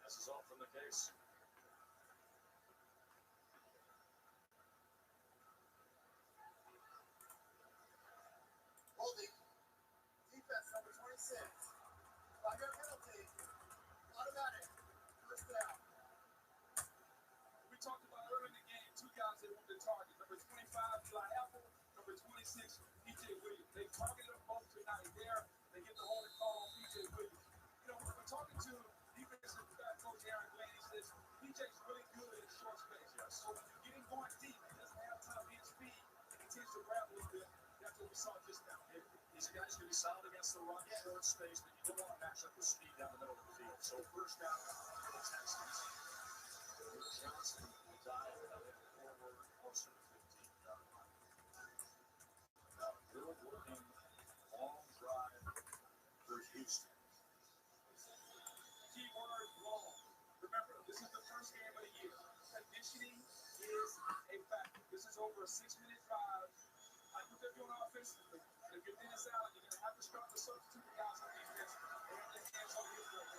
This is often the case. Holding. Defense number 26. 5-yard penalty. Automatic. First down. We talked about early in the game, two guys that wanted to target. Number 25, Eli Apple. Number 26, PJ Williams. They targeted them both tonight. They get the holding call on PJ Williams. You know, we're talking to defensive coach Aaron Glenn. He says PJ's really good in short space. So when you get him going deep, he doesn't have time to hit speed. He tends to grab a little bit. That's what we saw just now. These guys can be solid against the run, short space, but you don't want to match up with speed down the middle of the field. So first down for the Texans. Johnson will dive forward closer to 15-yard line. Now, good looking long drive for Houston. Keyword long. Remember, this is the first game of the year. Conditioning is a factor. This is over a 6-minute drive. I look at you on offense. If you're Dennis Allen, you're going to have to start to substitute the guys on defense. They have their hands on his work.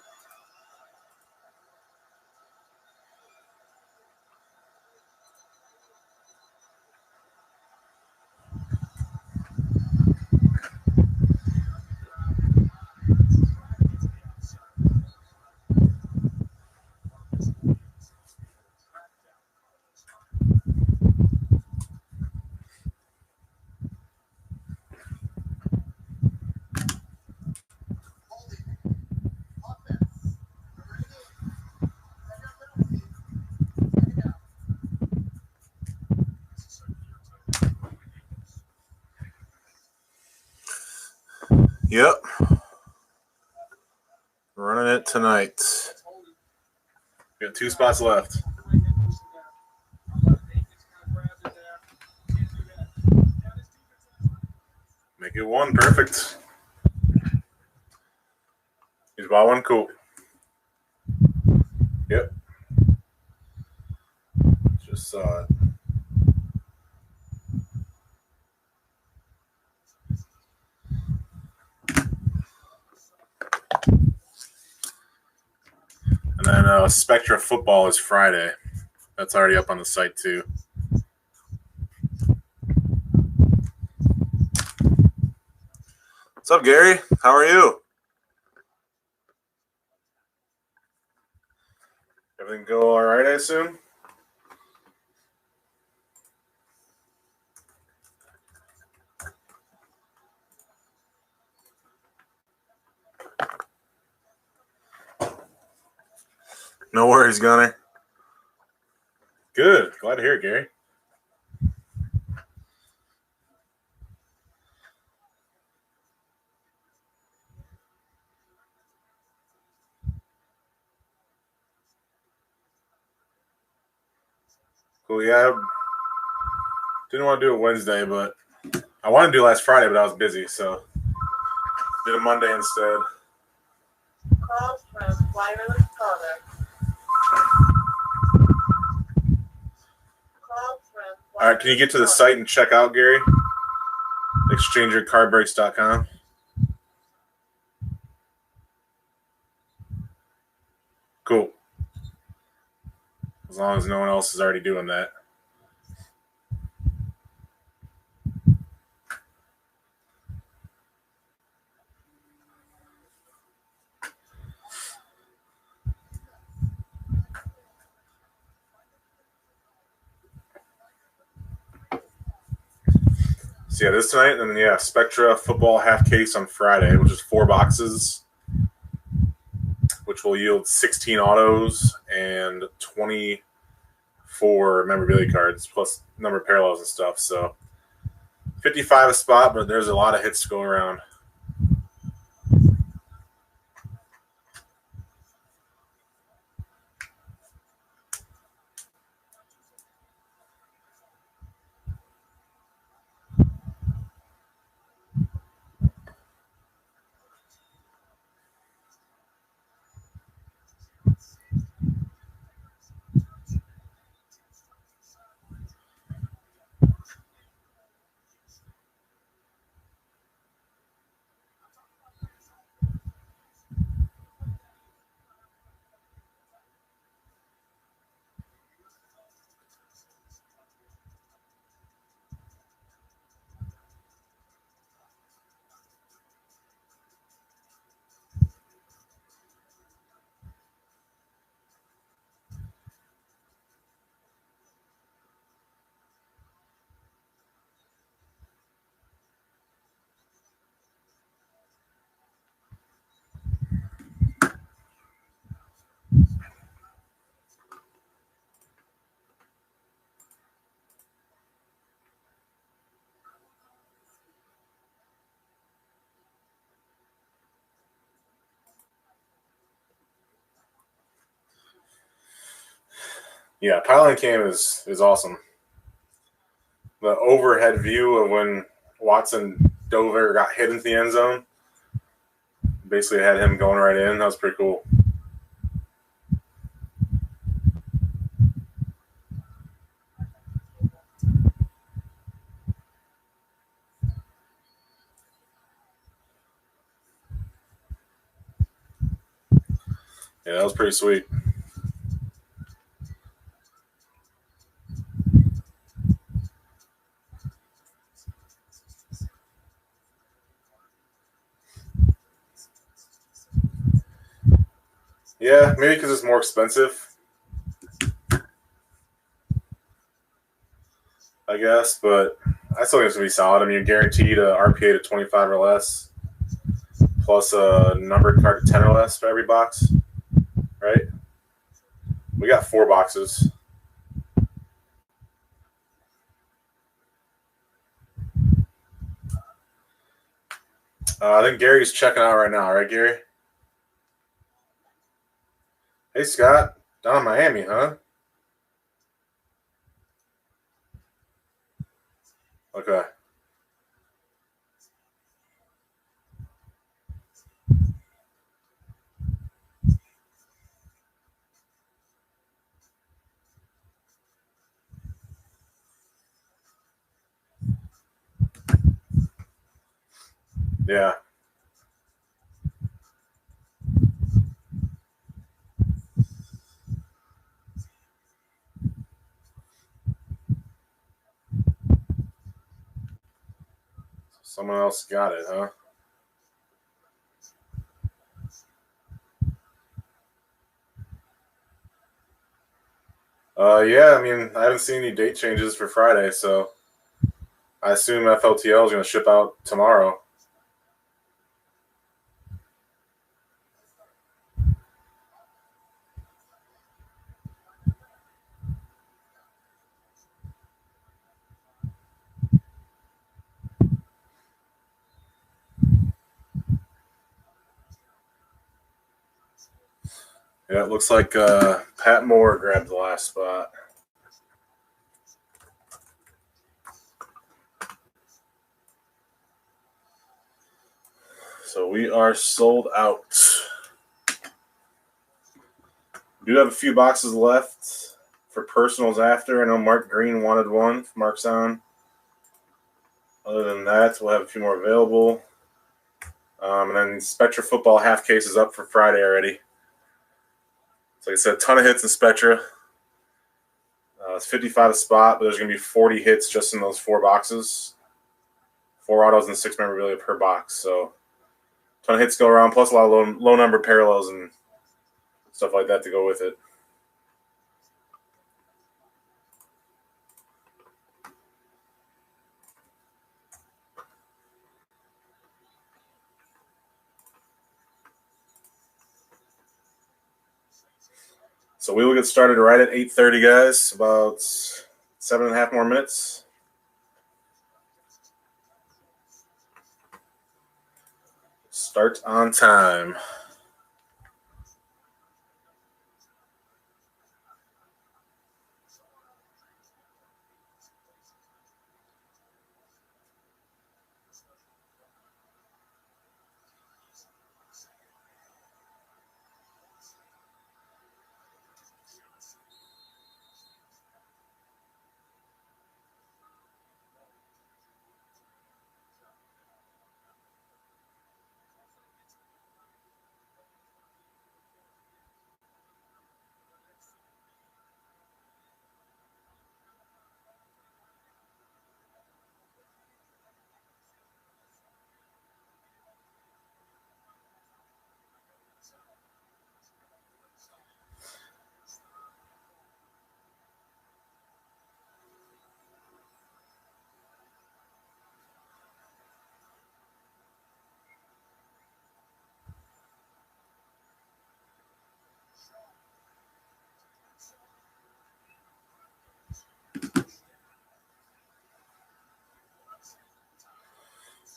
Yep. Running it tonight. We got 2 spots left. Make it 1. Perfect. He's bought 1. Cool. Yep. Just saw it. And then Spectra Football is Friday. That's already up on the site too. What's up, Gary? How are you? Everything go all right, I assume? No worries, Gunner. Good. Glad to hear it, Gary. Cool, yeah. Didn't want to do it Wednesday, but I wanted to do last Friday, but I was busy, so did it Monday instead. Calls from wireless caller. All right, can you get to the site and check out, Gary? Exchangercardbreaks.com. Cool. As long as no one else is already doing that. So yeah, this tonight, and then yeah, Spectra Football half case on Friday, which is 4 boxes, which will yield 16 autos and 24 memorabilia cards, plus number of parallels and stuff. So 55 a spot, but there's a lot of hits to go around. Yeah, piling cam is awesome. The overhead view of when Watson Dover got hit into the end zone, basically had him going right in. That was pretty cool. Yeah, that was pretty sweet. Yeah, maybe because it's more expensive, I guess, but I still think it's going to be solid. I mean, you're guaranteed a RPA to 25 or less, plus a numbered card to 10 or less for every box, right? We got 4 boxes. I think Gary's checking out right now, right, Gary? Hey, Scott. Down in Miami, huh? Okay. Yeah. Someone else got it, huh? Yeah, I mean, I haven't seen any date changes for Friday, so I assume FLTL is going to ship out tomorrow. Yeah, it looks like Pat Moore grabbed the last spot. So we are sold out. We do have a few boxes left for personals after. I know Mark Green wanted one. Mark's on. Other than that, we'll have a few more available. And then Spectra Football half case is up for Friday already. So like I said, a ton of hits in Spectra. It's 55 a spot, but there's going to be 40 hits just in those 4 boxes. 4 autos and 6 memorabilia per box. So a ton of hits go around, plus a lot of low number parallels and stuff like that to go with it. So we will get started right at 8:30, guys. About 7.5 more minutes. Start on time.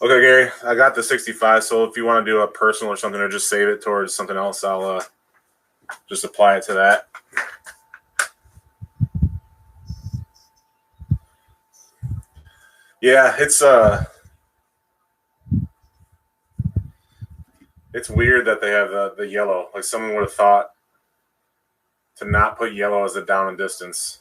Okay, Gary, I got the 65. So if you want to do a personal or something, or just save it towards something else, I'll just apply it to that. Yeah, it's weird that they have the yellow. Like someone would have thought to not put yellow as a down and distance.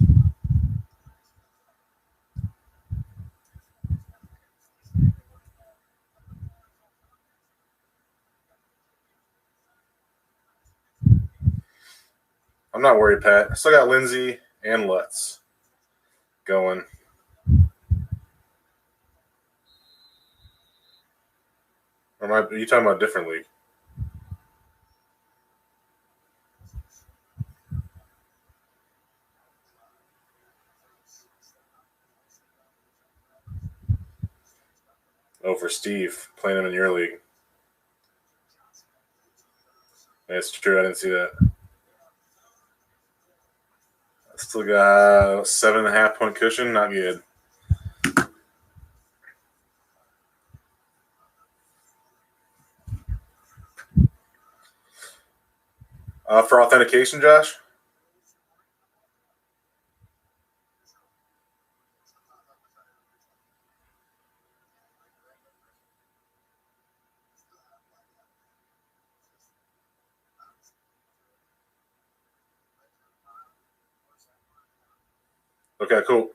I'm not worried, Pat. I still got Lindsay and Lutz going. Or are you talking about a different league? Oh, for Steve, playing him in your league. That's true. I didn't see that. I still got 7.5 point cushion. Not good. For authentication, Josh? Okay, cool.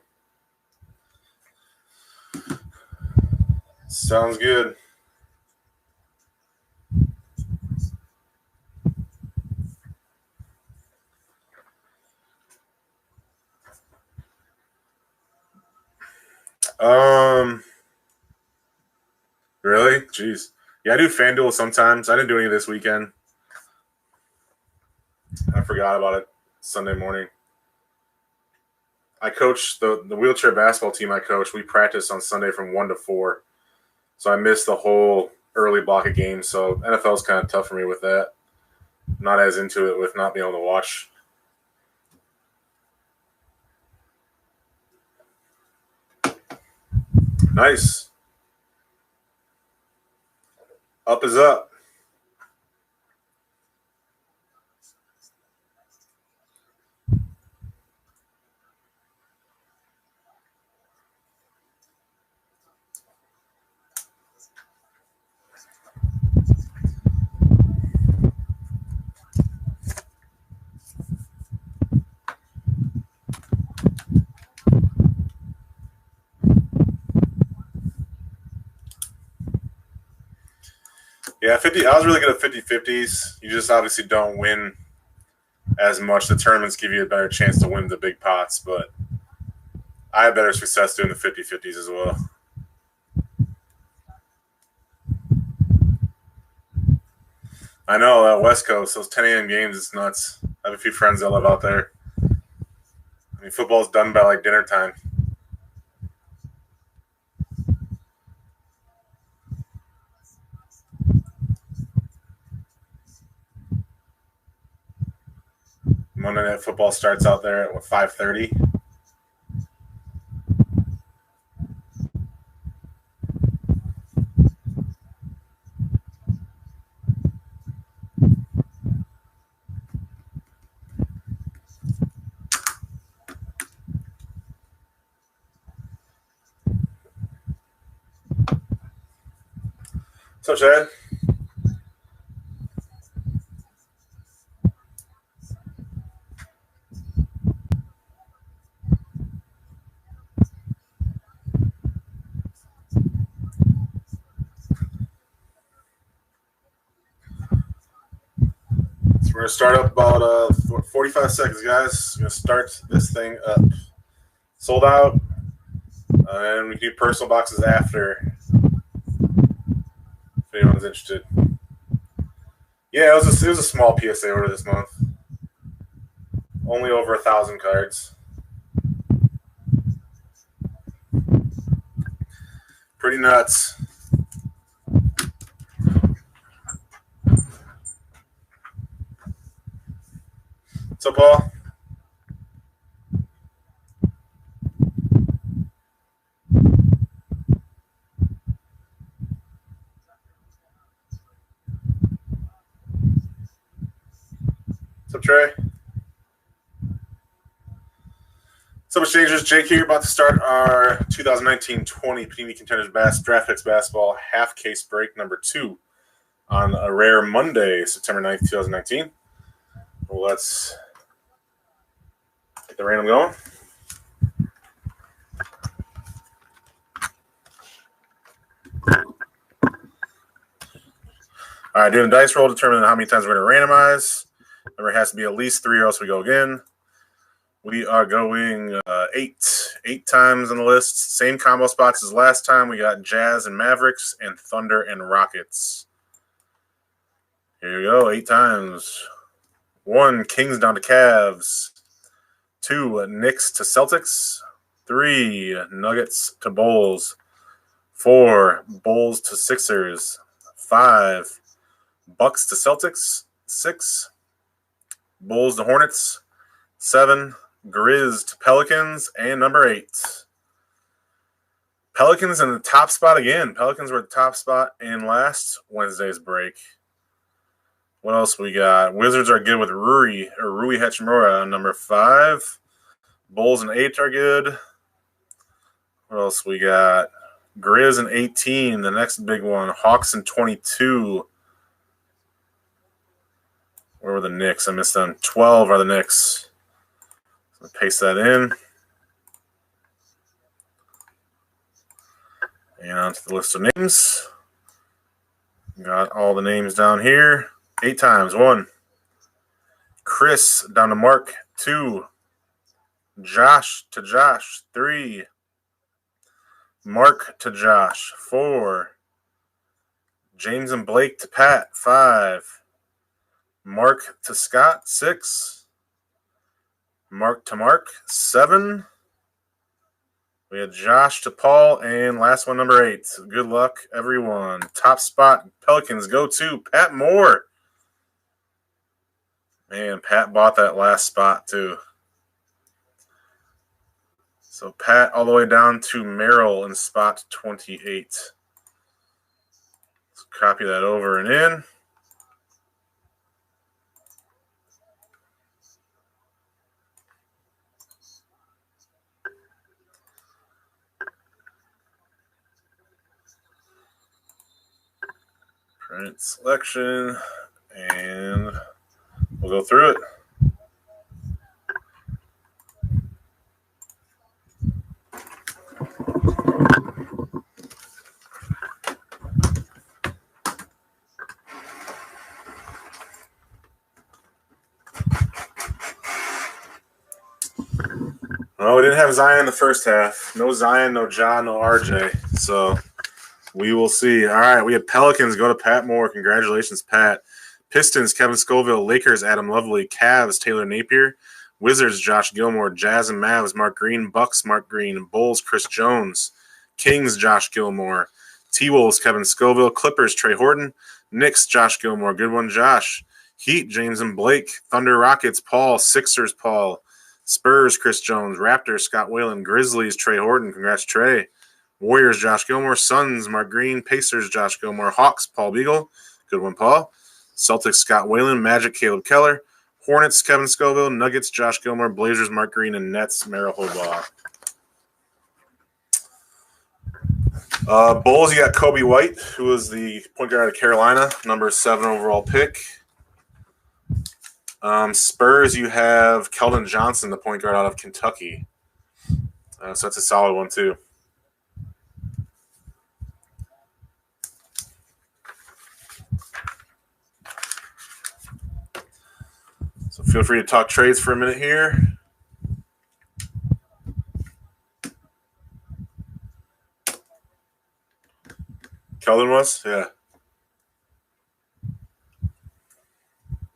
Sounds good. Really? Jeez. Yeah, I do FanDuel sometimes. I didn't do any this weekend. I forgot about it Sunday morning. I coach the wheelchair basketball team I coach. We practice on Sunday from 1 to 4. So I missed the whole early block of games. So NFL is kind of tough for me with that. Not as into it with not being able to watch. Nice. Up is up. Yeah, 50. I was really good at 50-50s. You just obviously don't win as much. The tournaments give you a better chance to win the big pots, but I had better success doing the 50-50s as well. I know that West Coast, those 10 a.m. games, it's nuts. I have a few friends that live out there. I mean, football's done by like dinner time. Monday Night Football starts out there at 5:30. What's up, Chad? So we're going to start up about 45 seconds, guys. We're going to start this thing up. Sold out. And we do personal boxes after. If anyone's interested. Yeah, it was a small PSA order this month. Only over 1,000 cards. Pretty nuts. What's up, Paul? What's up, Trey? So, Exchangers, Jake here, about to start our 2019-20 Panini Contenders Draft Basketball half case break number 2 on a rare Monday, September 9th, 2019. Well, let's get the random going. All right, doing a dice roll, determining how many times we're going to randomize. Number has to be at least 3 or else we go again. We are going 8 times on the list. Same combo spots as last time. We got Jazz and Mavericks and Thunder and Rockets. Here you go, 8 times. 1, Kings down to Cavs. 2, Knicks to Celtics. 3, Nuggets to Bulls. 4, Bulls to Sixers. 5, Bucks to Celtics. 6, Bulls to Hornets. 7, Grizz to Pelicans. And number 8, Pelicans in the top spot again. Pelicans were the top spot in last Wednesday's break. What else we got? Wizards are good with Rui Hachimura on number 5. Bulls and 8 are good. What else we got? Grizz and 18, the next big one. Hawks and 22. Where were the Knicks? I missed them. 12 are the Knicks. So paste that in. And onto the list of names. Got all the names down here. 8 times. 1, Chris down to Mark. 2, Josh to Josh. 3, Mark to Josh. 4, James and Blake to Pat. 5, Mark to Scott. 6, Mark to Mark. 7, we had Josh to Paul. And last one, number 8. Good luck, everyone. Top spot, Pelicans go to Pat Moore. Man, Pat bought that last spot too. So Pat all the way down to Merrill in spot 28. Let's copy that over and in. Print selection, and we'll go through it. Well, we didn't have Zion in the first half. No Zion, no John, no RJ. So we will see. All right, we have Pelicans go to Pat Moore. Congratulations, Pat. Pistons, Kevin Scoville. Lakers, Adam Lovely. Cavs, Taylor Napier. Wizards, Josh Gilmore. Jazz and Mavs, Mark Green. Bucks, Mark Green. Bulls, Chris Jones. Kings, Josh Gilmore. T-Wolves, Kevin Scoville. Clippers, Trey Horton. Knicks, Josh Gilmore. Good one, Josh. Heat, James and Blake. Thunder, Rockets, Paul. Sixers, Paul. Spurs, Chris Jones. Raptors, Scott Whalen. Grizzlies, Trey Horton. Congrats, Trey. Warriors, Josh Gilmore. Suns, Mark Green. Pacers, Josh Gilmore. Hawks, Paul Beagle. Good one, Paul. Celtics, Scott Whalen. Magic, Caleb Keller. Hornets, Kevin Scoville. Nuggets, Josh Gilmore. Blazers, Mark Green. And Nets, Merrill Hobaugh. Bulls, you got Kobe White, who was the point guard of Carolina, number 7 overall pick. Spurs, you have Keldon Johnson, the point guard out of Kentucky. So that's a solid one, too. So feel free to talk trades for a minute here. Keldon was? Yeah.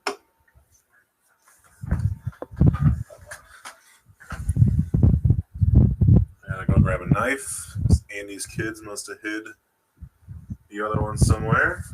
I gotta go grab a knife. Andy's kids must have hid the other one somewhere.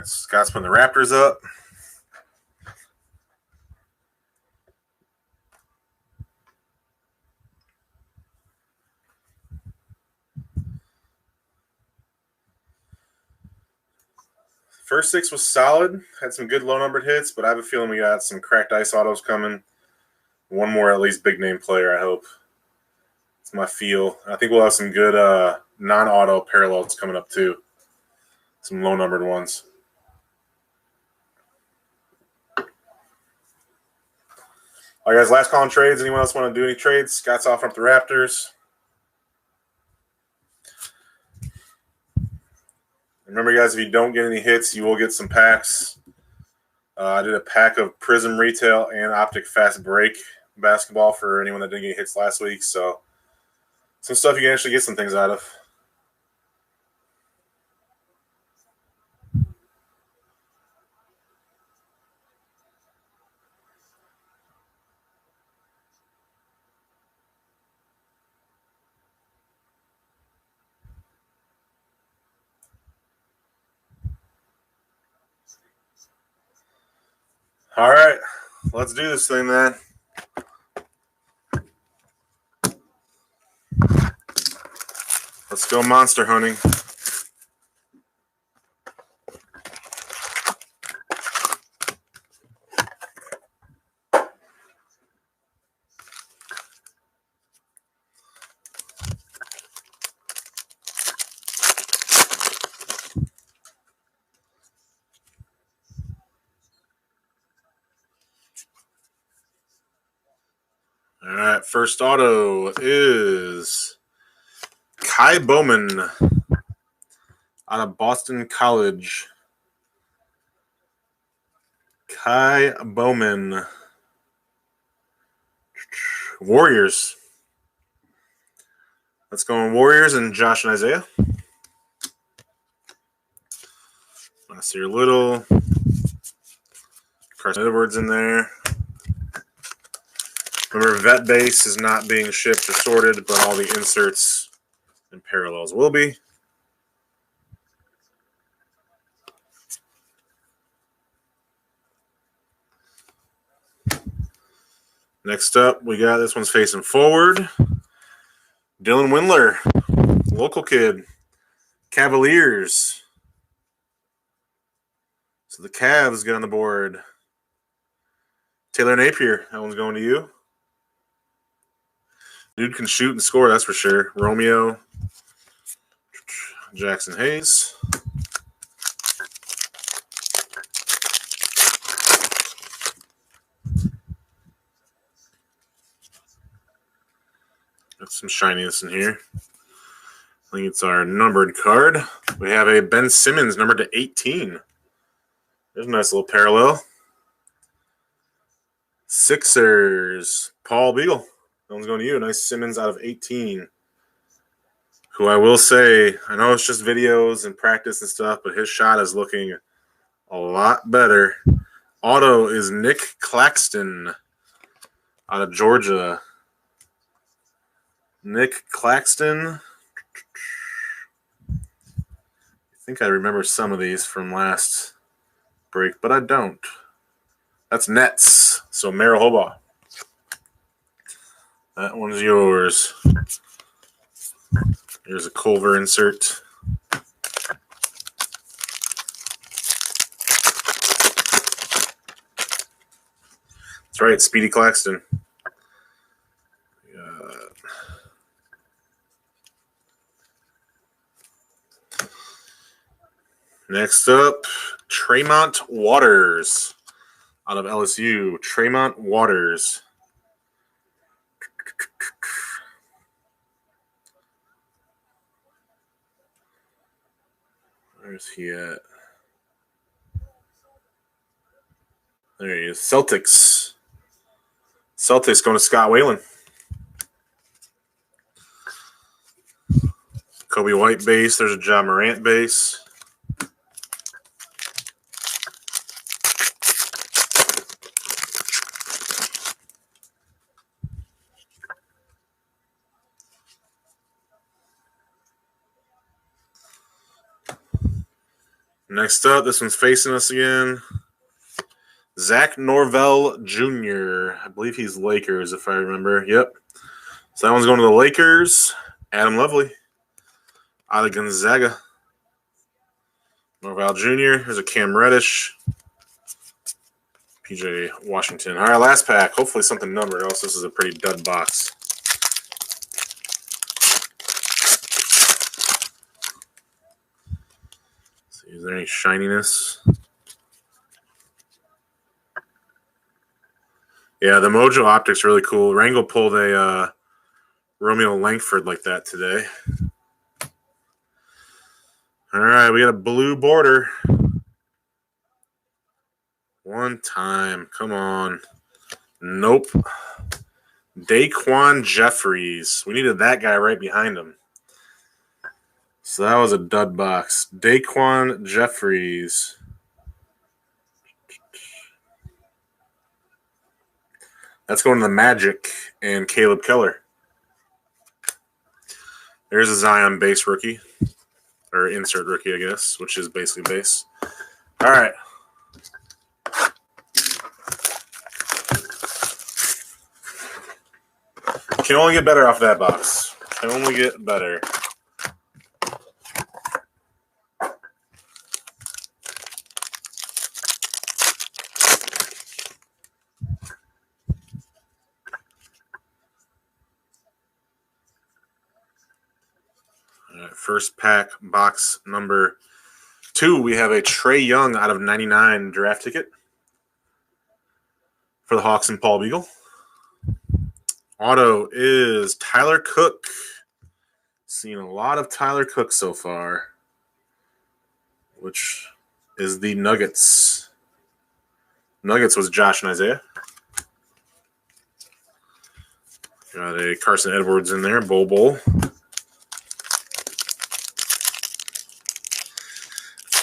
right, Scott's putting the Raptors up. First 6 was solid. Had some good low-numbered hits, but I have a feeling we got some cracked ice autos coming. One more at least big-name player, I hope. It's my feel. I think we'll have some good non-auto parallels coming up, too. Some low-numbered ones. All right, guys, last call on trades. Anyone else want to do any trades? Scott's offering up the Raptors. Remember, guys, if you don't get any hits, you will get some packs. I did a pack of Prism Retail and Optic Fast Break basketball for anyone that didn't get hits last week. So some stuff you can actually get some things out of. All right, let's do this thing, man. Let's go monster hunting. All right, first auto is Kai Bowman out of Boston College. Kai Bowman. Warriors. Let's go on Warriors and Josh and Isaiah. Nasir Little. Carson Edwards in there. Remember, vet base is not being shipped or sorted, but all the inserts and parallels will be. Next up, we got this one's facing forward. Dylan Windler, local kid. Cavaliers. So the Cavs get on the board. Taylor Napier, that one's going to you. Dude can shoot and score, that's for sure. Romeo. Jackson Hayes. Got some shininess in here. I think it's our numbered card. We have a Ben Simmons, numbered to 18. There's a nice little parallel. Sixers, Paul Beagle. That one's going to you. Nice Simmons out of 18. Who I will say, I know it's just videos and practice and stuff, but his shot is looking a lot better. Auto is Nick Claxton out of Georgia. Nick Claxton. I think I remember some of these from last break, but I don't. That's Nets. So Merrill Hobaugh. That one's yours. Here's a Culver insert. That's right, Speedy Claxton. Next up, Tremont Waters out of LSU. Tremont Waters. Where's he at? There he is. Celtics. Celtics going to Scott Whalen. Kobe White base. There's a Ja Morant base. Next up, this one's facing us again. Zach Norvell Jr. I believe he's Lakers, if I remember. Yep. So that one's going to the Lakers. Adam Lovely out of Gonzaga. Norvell Jr. There's a Cam Reddish. PJ Washington. All right, last pack. Hopefully something numbered, else this is a pretty dud box. Let's see, is there any shininess? Yeah, the Mojo Optic's really cool. Rangel pulled a Romeo Langford like that today. All right, we got a blue border. One time. Come on. Nope. Daquan Jeffries. We needed that guy right behind him. So that was a dud box. Daquan Jeffries. That's going to the Magic and Caleb Keller. There's a Zion base rookie. Or insert rookie, I guess, which is basically base. All right. Can only get better off that box. Can only get better. All right, first pack, box number 2. We have a Trae Young out of 99 draft ticket for the Hawks and Paul Beagle. Auto is Tyler Cook. Seen a lot of Tyler Cook so far, which is the Nuggets. Nuggets was Josh and Isaiah. Got a Carson Edwards in there, Bowl.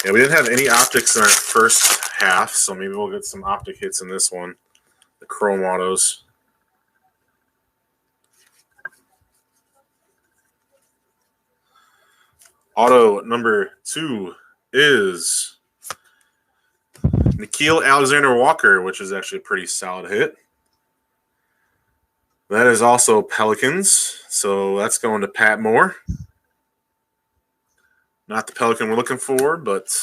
Yeah, we didn't have any optics in our first half, so maybe we'll get some optic hits in this one. The Chrome Autos. Auto number 2 is Nickeil Alexander-Walker, which is actually a pretty solid hit. That is also Pelicans, so that's going to Pat Moore. Not the Pelican we're looking for, but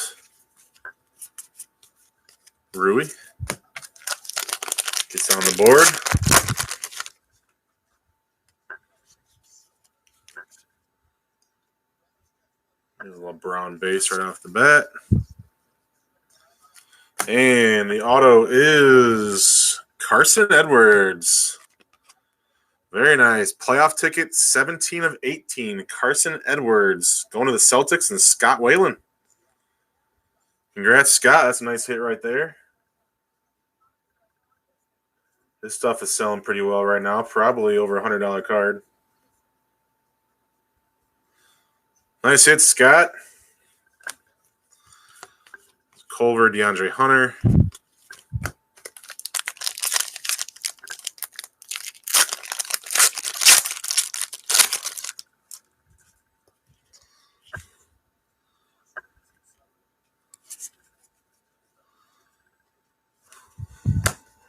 Rui gets on the board. There's a LeBron base right off the bat. And the auto is Carson Edwards. Very nice. Playoff ticket, 17 of 18. Carson Edwards going to the Celtics and Scott Whalen. Congrats, Scott. That's a nice hit right there. This stuff is selling pretty well right now. Probably over $100 card. Nice hit, Scott. Culver, DeAndre Hunter.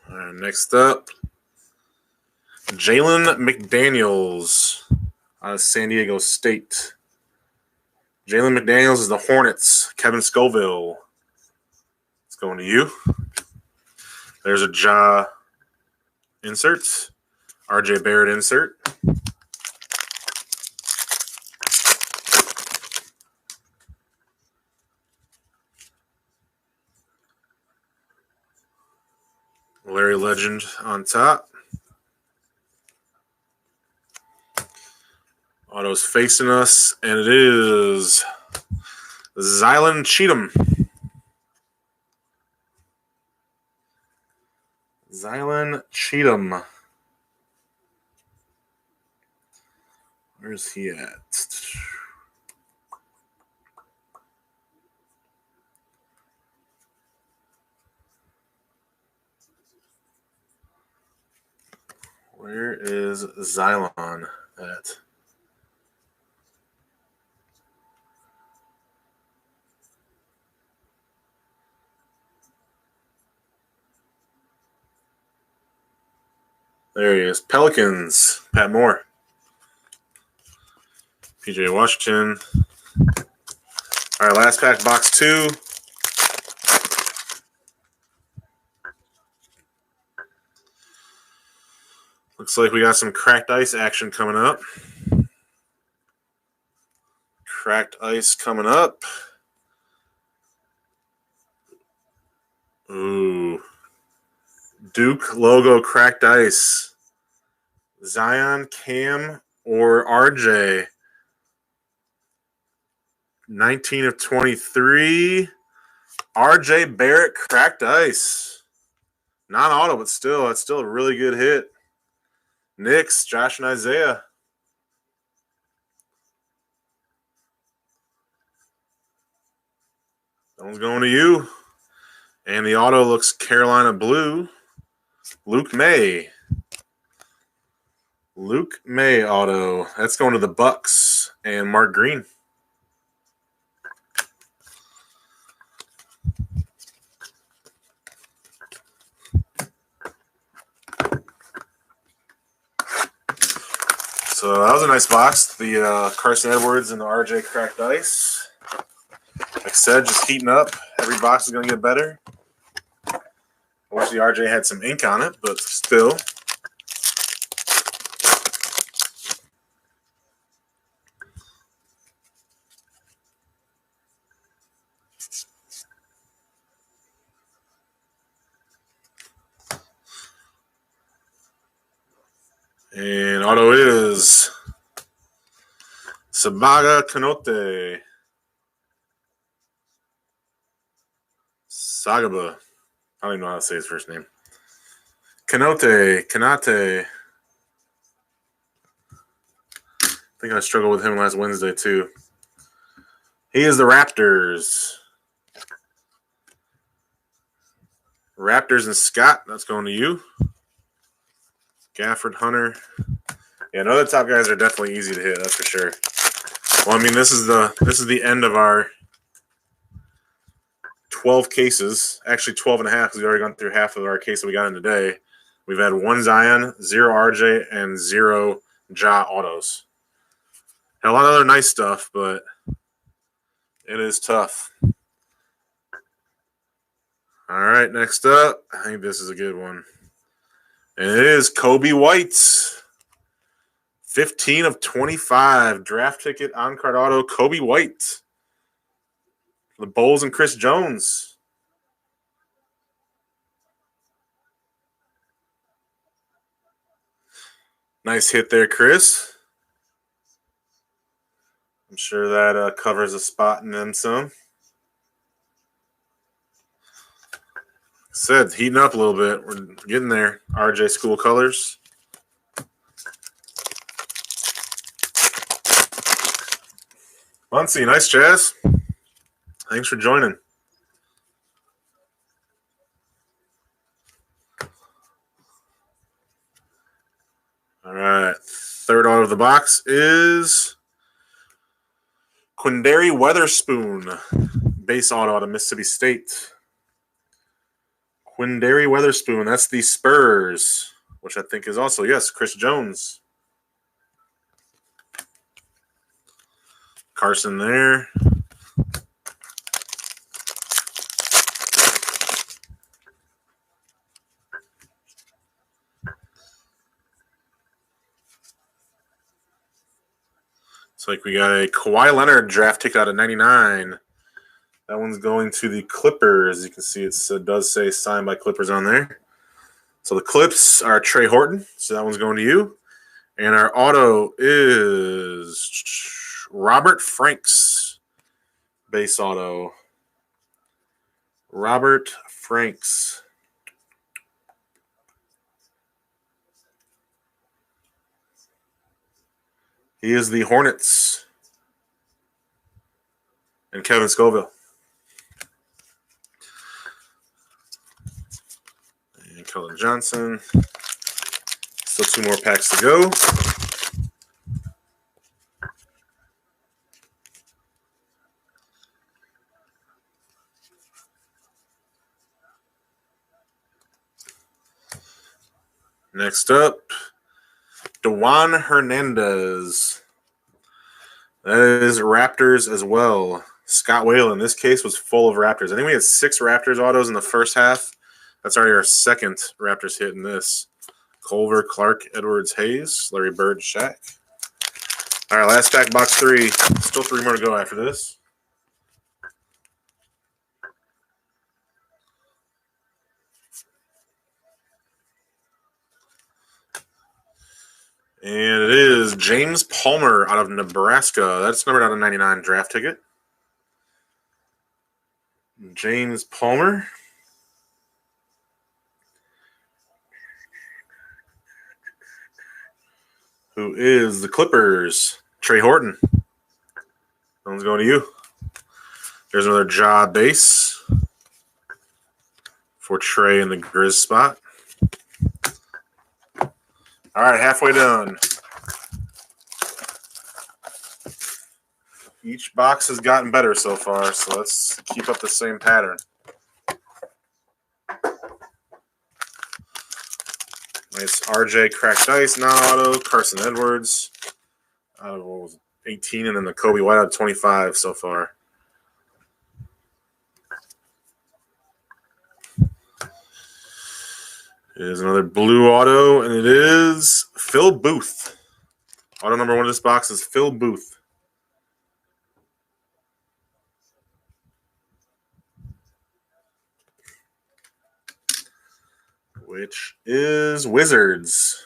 All right, next up, Jalen McDaniels out of San Diego State. Jalen McDaniels is the Hornets. Kevin Scoville. It's going to you. There's a Ja insert. RJ Barrett insert. Larry Legend on top. Auto's facing us, and it is Zylan Cheatham. Zylan Cheatham. Where's he at? Where is Xylon at? There he is. Pelicans, Pat Moore. PJ Washington. All right, last pack, box 2. Looks like we got some cracked ice action coming up. Cracked ice coming up. Ooh. Duke logo cracked ice. Zion, Cam, or RJ. 19 of 23. RJ Barrett cracked ice. Non-auto, but still, that's still a really good hit. Knicks, Josh and Isaiah. That one's going to you. And the auto looks Carolina blue. Luke May. Luke May auto. That's going to the Bucks and Mark Green. So that was a nice box. The Carson Edwards and the RJ cracked ice. Like I said, just heating up. Every box is going to get better. I wish the RJ had some ink on it, but still. And auto is Sabaga Kanote. Sagaba. I don't even know how to say his first name. Kanate. I think I struggled with him last Wednesday, too. He is the Raptors. Raptors and Scott. That's going to you. Gafford, Hunter. Yeah, no, the top guys are definitely easy to hit. That's for sure. Well, I mean, this is the end of our 12 cases. Actually, 12 and a half because we've already gone through half of our case that we got in today. We've had 1 Zion, 0 RJ, and 0 Ja autos. Had a lot of other nice stuff, but it is tough. All right, next up. I think this is a good one. And it is Kobe White. 15 of 25. Draft ticket on-card auto, Kobe White. The Bulls and Chris Jones. Nice hit there, Chris. I'm sure that covers a spot in them some. Said heating up a little bit. We're getting there. RJ School colors. Muncie, nice, Chaz. Thanks for joining. All right. Third auto of the box is Quindary Weatherspoon. Base auto out of Mississippi State. Quindary Weatherspoon. That's the Spurs, which I think is also, yes, Chris Jones. Carson there. It's like we got a Kawhi Leonard draft ticket out of 99. That one's going to the Clippers. You can see it does say signed by Clippers on there. So the Clips are Trey Horton. So that one's going to you. And our auto is Robert Franks. Base auto. Robert Franks. He is the Hornets. And Kevin Scoville. And Cullen Johnson. Still 2 more packs to go. Next up, Juan Hernandez. That is Raptors as well. Scott Whalen, this case was full of Raptors. I think we had 6 Raptors autos in the first half. That's already our second Raptors hit in this. Culver, Clark, Edwards, Hayes, Larry Bird, Shaq. All right, last pack, box 3. Still 3 more to go after this. And it is James Palmer out of Nebraska. That's numbered out of 99 draft ticket. James Palmer. Who is the Clippers? Trey Horton. That one's going to you. There's another Ja base for Trey in the Grizz spot. All right, halfway done. Each box has gotten better so far, so let's keep up the same pattern. Nice RJ cracked ice, non-auto. Carson Edwards out of 18, and then the Kobe White out of 25 so far. It is another blue auto, and it is Phil Booth. Auto number 1 of this box is Phil Booth. Which is Wizards.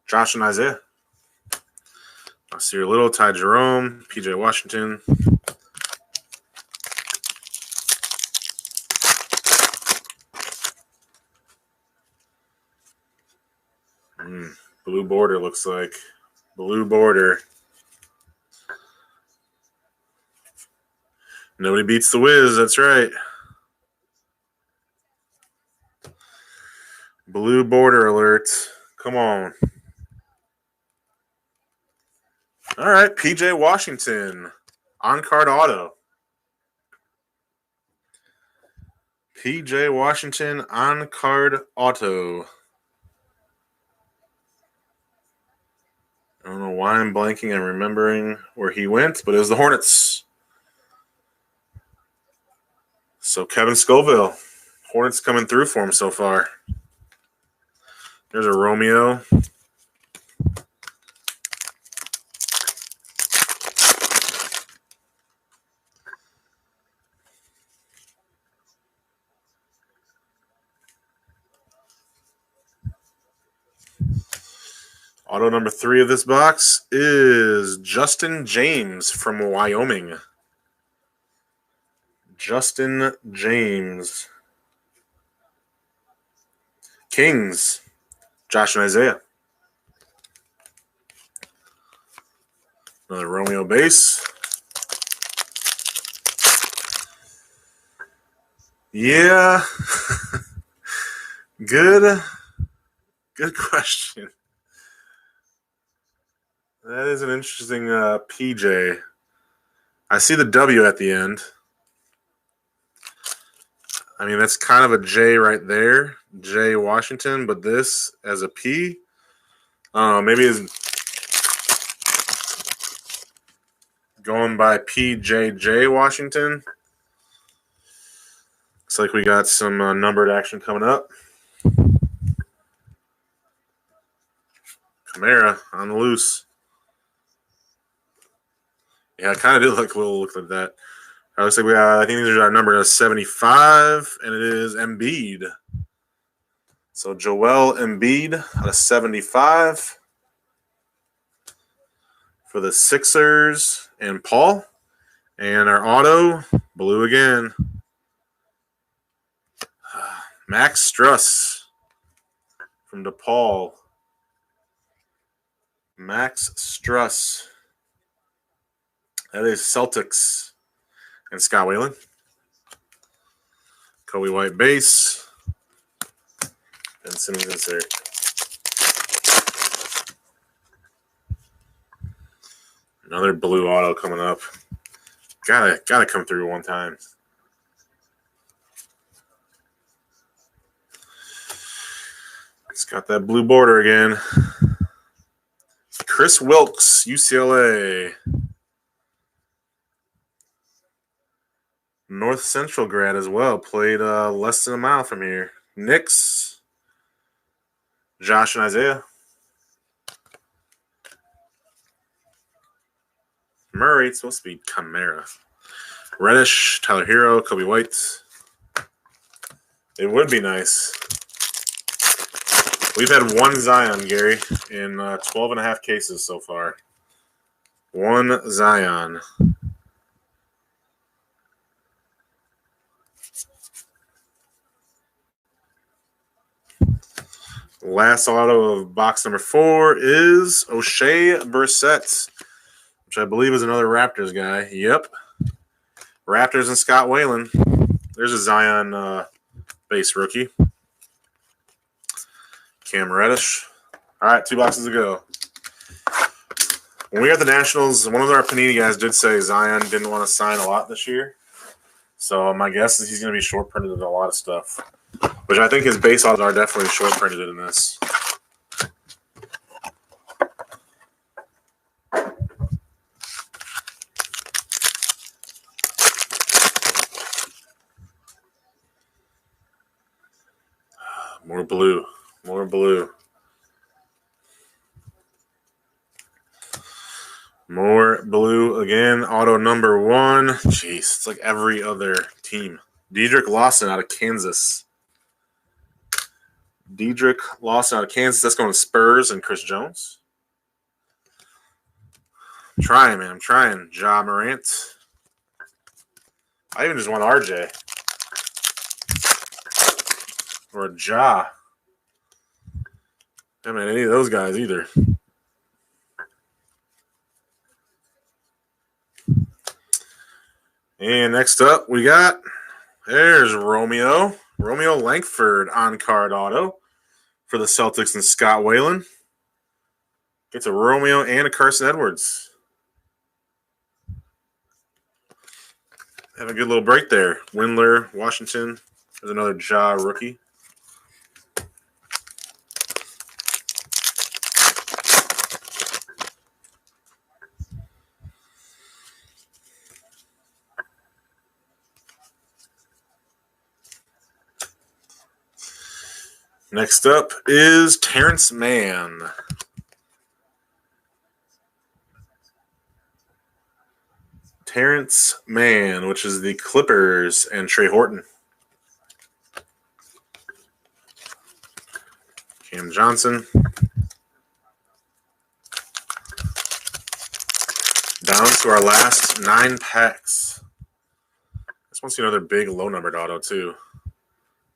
Josh and Isaiah. Nasir Little, Ty Jerome, PJ Washington. Blue border looks like. Blue border. Nobody beats the Wiz, that's right. Blue border alert. Come on. All right, PJ Washington. On-card auto. PJ Washington on-card auto. I don't know why I'm blanking and remembering where he went, but it was the Hornets. So Kevin Scoville. Hornets coming through for him so far. There's a Romeo. Auto number 3 of this box is Justin James from Wyoming. Justin James. Kings. Josh and Isaiah. Another Romeo base. Yeah. Good question. That is an interesting PJ. I see the W at the end. I mean, that's kind of a J right there. J Washington, but this as a P. Maybe it's going by PJJ Washington. Looks like we got some numbered action coming up. Kamara on the loose. Yeah, it kind of did look like that. Looks like I think these are our number 75, and it is Embiid. So Joel Embiid out of 75 for the Sixers and Paul. And our auto, blue again. Max Struss from DePaul. Max Struss. That is Celtics and Scott Whalen. Kobe White base. And Simmons insert. Another blue auto coming up. Gotta come through one time. It's got that blue border again. Chris Wilkes, UCLA. North Central grad as well. Played less than a mile from here. Knicks. Josh and Isaiah. Murray, it's supposed to be Chimera. Reddish, Tyler Hero, Kobe White. It would be nice. We've had one Zion, Gary, in 12 and a half cases so far. One Zion. Last auto of box number 4 is O'Shea Brissett, which I believe is another Raptors guy. Yep. Raptors and Scott Whalen. There's a Zion base rookie. Cam Reddish. All right, 2 boxes to go. When we got the Nationals, one of our Panini guys did say Zion didn't want to sign a lot this year. So my guess is he's going to be short printed in a lot of stuff, which I think his base odds are definitely short printed in this. More blue. More blue. More blue again. Auto number 1. Jeez, it's like every other team. Dedrick Lawson out of Kansas. Dedrick Lawson out of Kansas. That's going to Spurs and Chris Jones. I'm trying, man. I'm trying. Ja Morant. I even just want RJ. Or Ja. I haven't had any of those guys either. And next up, we got, there's Romeo Langford on card auto for the Celtics and Scott Whalen. Gets a Romeo and a Carson Edwards. Have a good little break there. Windler, Washington. There's another Ja rookie. Next up is Terrence Mann. Terrence Mann, which is the Clippers and Trey Horton. Cam Johnson. Down to our last 9 packs. I just want to see another big low-numbered auto, too.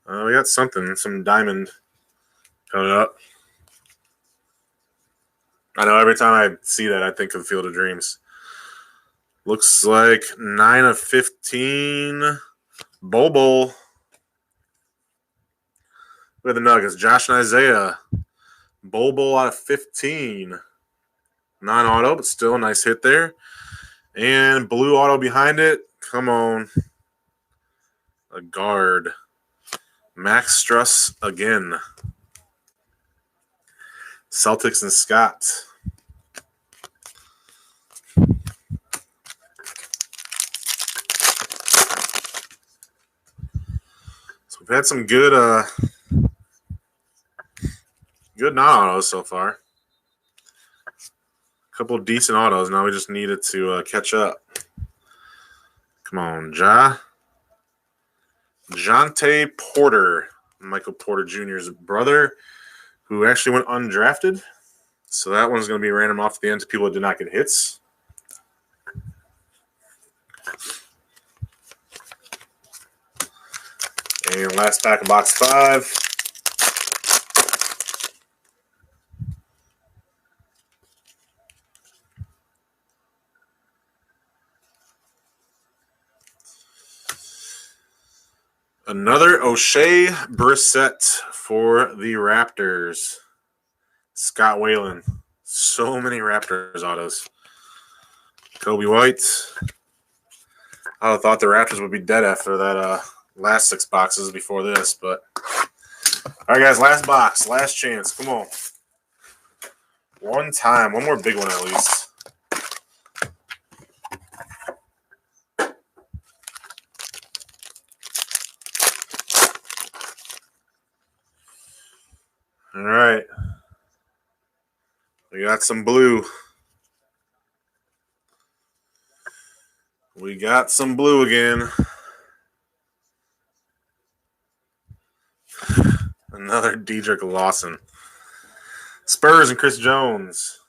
We got something, some diamond coming up. I know every time I see that, I think of Field of Dreams. Looks like 9 of 15. Bowl. Look at the Nuggets. Josh and Isaiah. Bowl out of 15. Non-auto, but still a nice hit there. And blue auto behind it. Come on. A guard. Max Struss again. Celtics and Scott. So we've had some good non-autos so far. A couple decent autos. Now we just needed to catch up. Come on, Ja. Jonte Porter, Michael Porter Jr.'s brother, who actually went undrafted. So that one's going to be random off the end to people that did not get hits. And last pack of box 5. Another O'Shea Brissett for the Raptors. Scott Whalen. So many Raptors autos. Kobe White. I thought the Raptors would be dead after that last 6 boxes before this, but All right, guys, last box, last chance. Come on. One time. One more big one at least. All right. We got some blue. We got some blue again. Another Dedrick Lawson. Spurs and Chris Jones.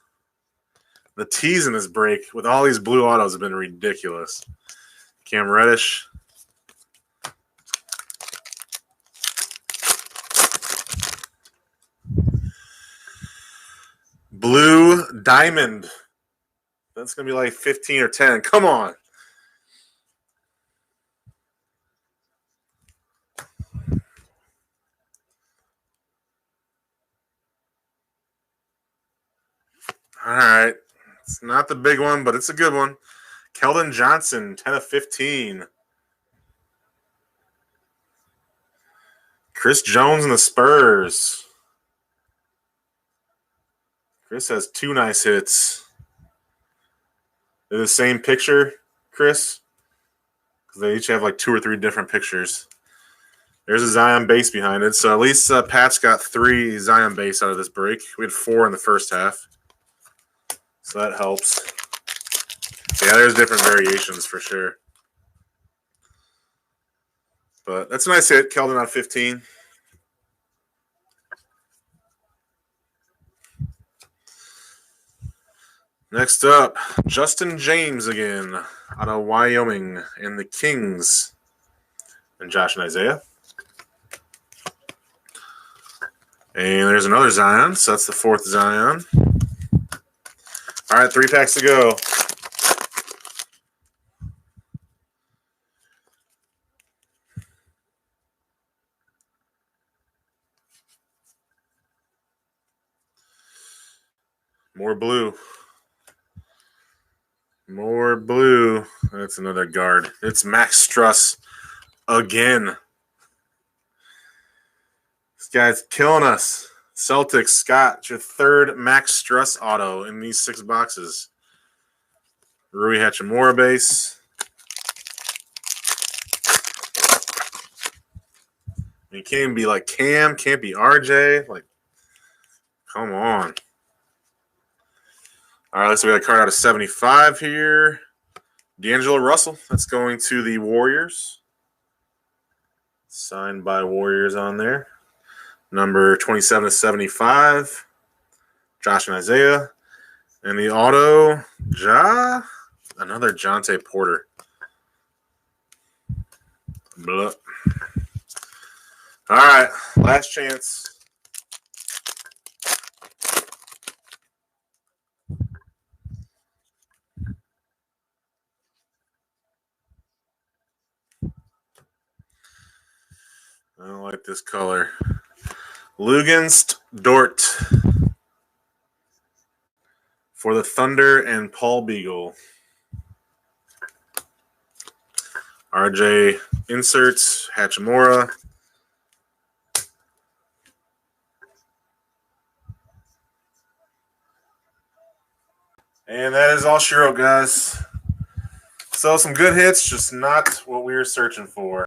The tease in this break with all these blue autos have been ridiculous. Cam Reddish. Blue Diamond. That's going to be like 15 or 10. Come on. All right. It's not the big one, but it's a good one. Keldon Johnson, 10 of 15. Chris Jones and the Spurs. Chris has 2 nice hits. They're the same picture, Chris? Because they each have like 2 or 3 different pictures. There's a Zion base behind it. So at least Pat's got 3 Zion base out of this break. We had 4 in the first half. So that helps. Yeah, there's different variations for sure. But that's a nice hit. Keldon on 15. Next up, Justin James again out of Wyoming and the Kings. And Josh and Isaiah. And there's another Zion. So that's the 4th Zion. All right, 3 packs to go. More blue. More blue. That's another guard. It's Max Struss again. This guy's killing us. Celtics, Scott, your 3rd Max Struss auto in these 6 boxes. Rui Hachimura base. You can't even be like Cam, can't be RJ. Like, come on. All right, so we got a card out of 75 here. D'Angelo Russell. That's going to the Warriors. Signed by Warriors on there. Number 27 to 75. Josh and Isaiah. And the auto, another Jonte Porter. Blah. All right, last chance. I don't like this color. Lugenst Dort for the Thunder and Paul Beagle. RJ inserts, Hachimura. And that is all she wrote, guys. So some good hits, just not what we were searching for.